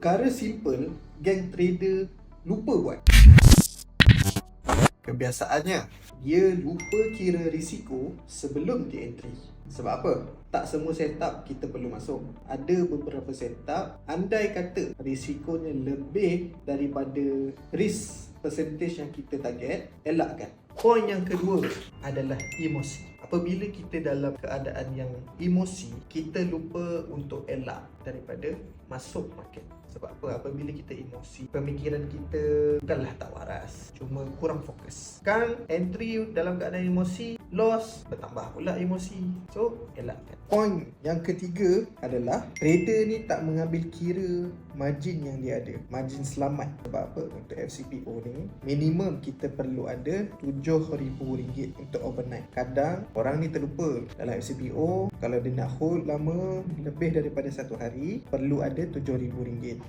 Perkara simple geng trader lupa buat. Kebiasaannya, dia lupa kira risiko sebelum dia entry. Sebab apa? Tak semua setup kita perlu masuk. Ada beberapa setup, andai kata risikonya lebih daripada risk percentage yang kita target, elakkan. Poin yang kedua adalah emosi. Apabila kita dalam keadaan yang emosi, kita lupa untuk elak daripada masuk market. Sebab apa? Apabila kita emosi, pemikiran kita bukanlah tak waras, cuma kurang fokus. Kan entry dalam keadaan emosi, loss, bertambah pula emosi. So, elakkan. Poin yang ketiga adalah trader ni tak mengambil kira margin yang dia ada, margin selamat. Sebab apa? Untuk FCPO ni minimum kita perlu ada RM7,000 untuk overnight. Kadang orang ni terlupa dalam FCPO, kalau dia nak hold lama lebih daripada 1 hari, perlu ada RM7,000.